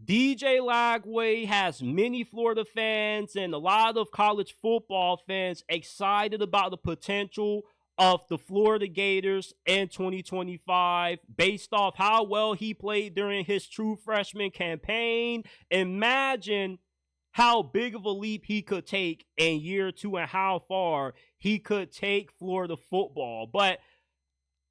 DJ Lagway has many Florida fans and a lot of college football fans excited about the potential of the Florida Gators in 2025 based off how well he played during his true freshman campaign. Imagine how big of a leap he could take in year two and how far he could take Florida football. But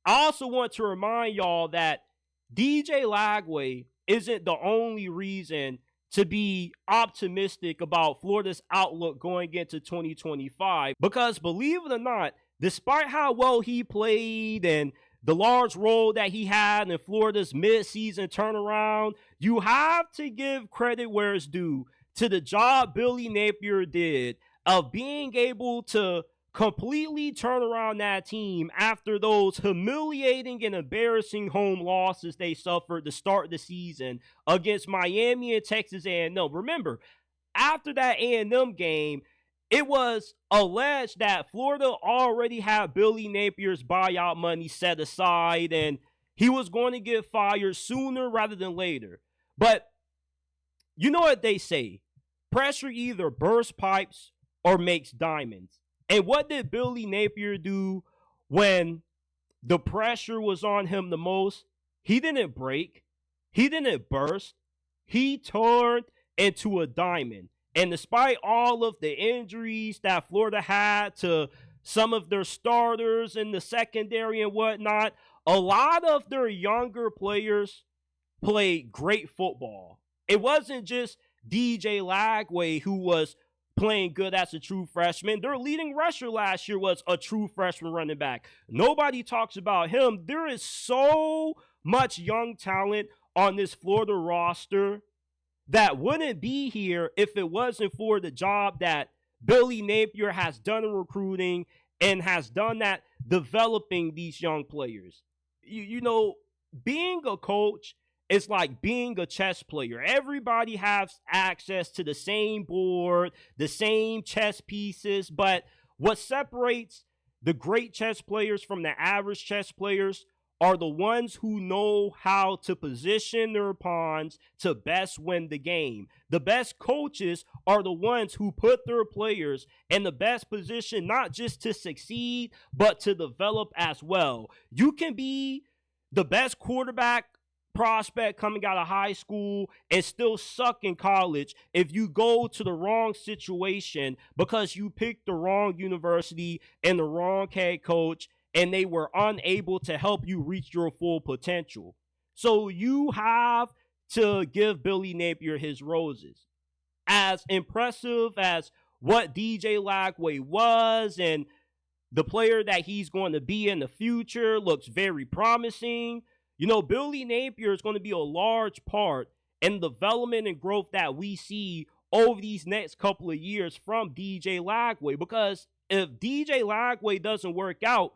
I also want to remind y'all that DJ Lagway isn't the only reason to be optimistic about Florida's outlook going into 2025. Because believe it or not, despite how well he played and the large role that he had in Florida's midseason turnaround, you have to give credit where it's due to the job Billy Napier did of being able to completely turn around that team after those humiliating and embarrassing home losses they suffered to start the season against Miami and Texas A&M. Remember, after that A&M game, it was alleged that Florida already had Billy Napier's buyout money set aside and he was going to get fired sooner rather than later. But you know what they say, pressure either bursts pipes or makes diamonds. And what did Billy Napier do when the pressure was on him the most? He didn't break. He didn't burst. He turned into a diamond. And despite all of the injuries that Florida had to some of their starters in the secondary and whatnot, a lot of their younger players played great football. It wasn't just DJ Lagway who was playing good as a true freshman. Their leading rusher last year was a true freshman running back. Nobody talks about him. There is so much young talent on this Florida roster that wouldn't be here if it wasn't for the job that Billy Napier has done in recruiting and has done that developing these young players. You know, being a coach, it's like being a chess player. Everybody has access to the same board, the same chess pieces, but what separates the great chess players from the average chess players are the ones who know how to position their pawns to best win the game. The best coaches are the ones who put their players in the best position, not just to succeed, but to develop as well. You can be the best quarterback prospect coming out of high school and still suck in college if you go to the wrong situation because you picked the wrong university and the wrong head coach and they were unable to help you reach your full potential. So you have to give Billy Napier his roses. As impressive as what DJ Lagway was and the player that he's going to be in the future looks very promising. You know, Billy Napier is going to be a large part in the development and growth that we see over these next couple of years from DJ Lagway. Because if DJ Lagway doesn't work out,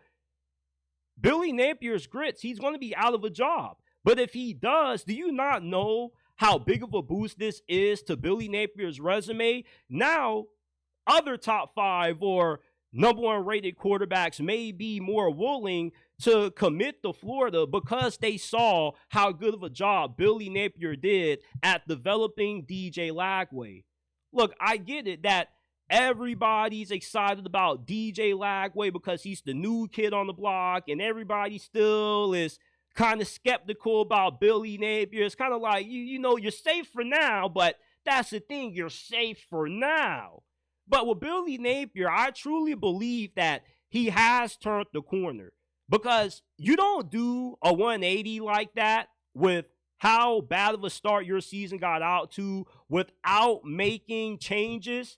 Billy Napier's grits, he's going to be out of a job. But if he does, do you not know how big of a boost this is to Billy Napier's resume? Now, other top 5 or number 1 rated quarterbacks may be more willing to commit to Florida because they saw how good of a job Billy Napier did at developing DJ Lagway. Look, I get it that everybody's excited about DJ Lagway because he's the new kid on the block and everybody still is kind of skeptical about Billy Napier. It's kind of like, you know, you're safe for now, but that's the thing, you're safe for now. But with Billy Napier, I truly believe that he has turned the corner because you don't do a 180 like that with how bad of a start your season got out to without making changes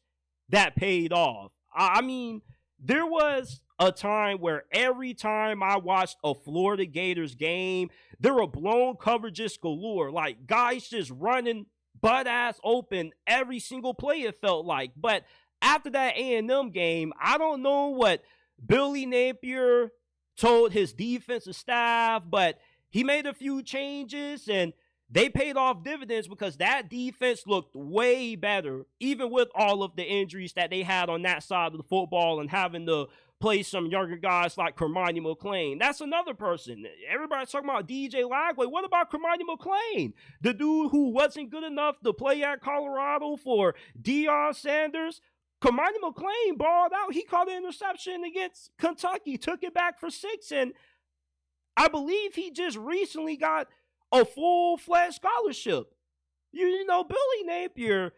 that paid off. I mean, there was a time where every time I watched a Florida Gators game, there were blown coverages galore, like guys just running butt ass open every single play it felt like. But after that A&M game, I don't know what Billy Napier told his defensive staff, but he made a few changes and they paid off dividends because that defense looked way better, even with all of the injuries that they had on that side of the football and having to play some younger guys like Kermani McClain. That's another person. Everybody's talking about DJ Lagway. What about Kermani McClain? The dude who wasn't good enough to play at Colorado for Deion Sanders. Kermani McClain balled out. He caught an interception against Kentucky, took it back for 6, and I believe he just recently got a full-fledged scholarship. You know, Billy Napier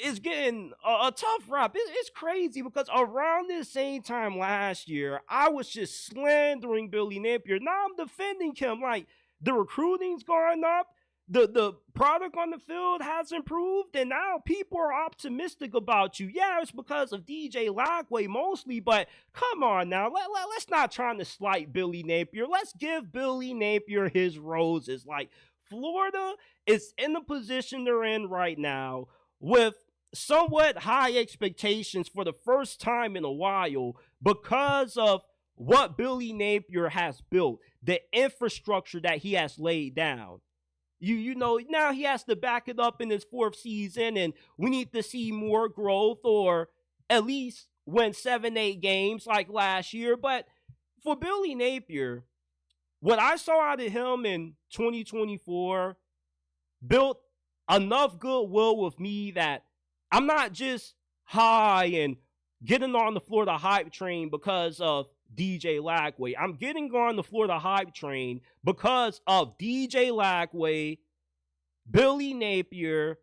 is getting a tough rap. It's crazy because around this same time last year, I was just slandering Billy Napier. Now I'm defending him. Like, the recruiting's gone up. The product on the field has improved, and now people are optimistic about you. Yeah, it's because of DJ Lagway mostly, but come on now. Let's not try to slight Billy Napier. Let's give Billy Napier his roses. Like, Florida is in the position they're in right now with somewhat high expectations for the first time in a while because of what Billy Napier has built, the infrastructure that he has laid down. You know, now he has to back it up in his 4th season, and we need to see more growth or at least win 7-8 games like last year. But for Billy Napier, what I saw out of him in 2024 built enough goodwill with me that I'm not just high and getting on the Florida hype train because of DJ Lagway. I'm getting on the Florida hype train because of DJ Lagway, Billy Napier,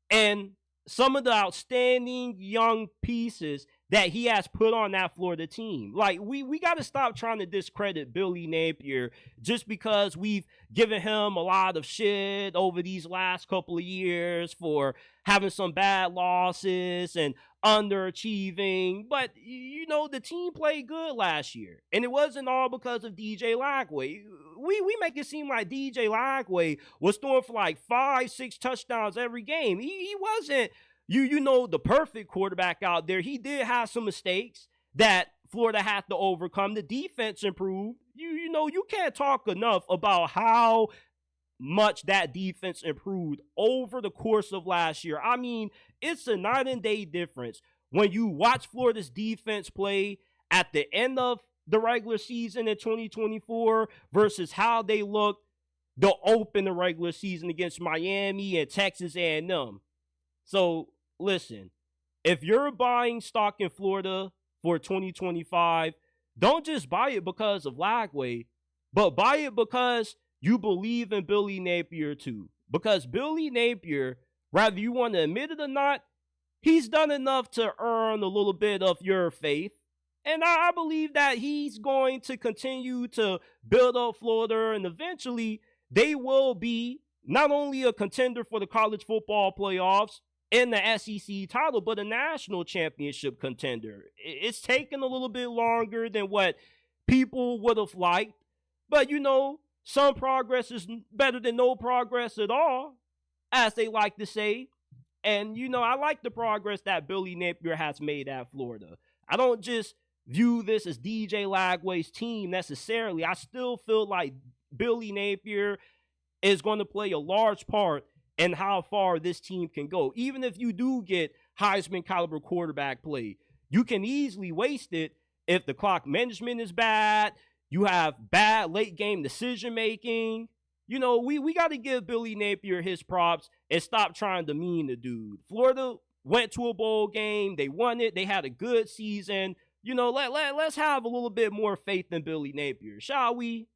and some of the outstanding young pieces that he has put on that Florida team. Like, we got to stop trying to discredit Billy Napier just because we've given him a lot of shit over these last couple of years for having some bad losses and underachieving. But, you know, the team played good last year, and it wasn't all because of DJ Lagway. We make it seem like DJ Lagway was throwing for like 5-6 touchdowns every game. He wasn't you know, the perfect quarterback out there. He did have some mistakes that Florida had to overcome. The defense improved. You know, you can't talk enough about how much that defense improved over the course of last year. I mean, it's a night and day difference when you watch Florida's defense play at the end of the regular season in 2024 versus how they looked to open the regular season against Miami and Texas A&M. So, listen, if you're buying stock in Florida for 2025, don't just buy it because of Lagway, but buy it because you believe in Billy Napier too. Because Billy Napier, whether you want to admit it or not, he's done enough to earn a little bit of your faith. And I believe that he's going to continue to build up Florida, and eventually they will be not only a contender for the college football playoffs in the SEC title, but a national championship contender. It's taken a little bit longer than what people would have liked, but you know, some progress is better than no progress at all, as they like to say. And you know, I like the progress that Billy Napier has made at Florida. I don't just view this as DJ Lagway's team necessarily. I still feel like Billy Napier is going to play a large part in how far this team can go. Even if you do get Heisman caliber quarterback play, you can easily waste it if the clock management is bad, you have bad late game decision making. You know, we got to give Billy Napier his props and stop trying to mean the dude. Florida went to a bowl game, they won it, they had a good season. You know, let's have a little bit more faith in Billy Napier, shall we?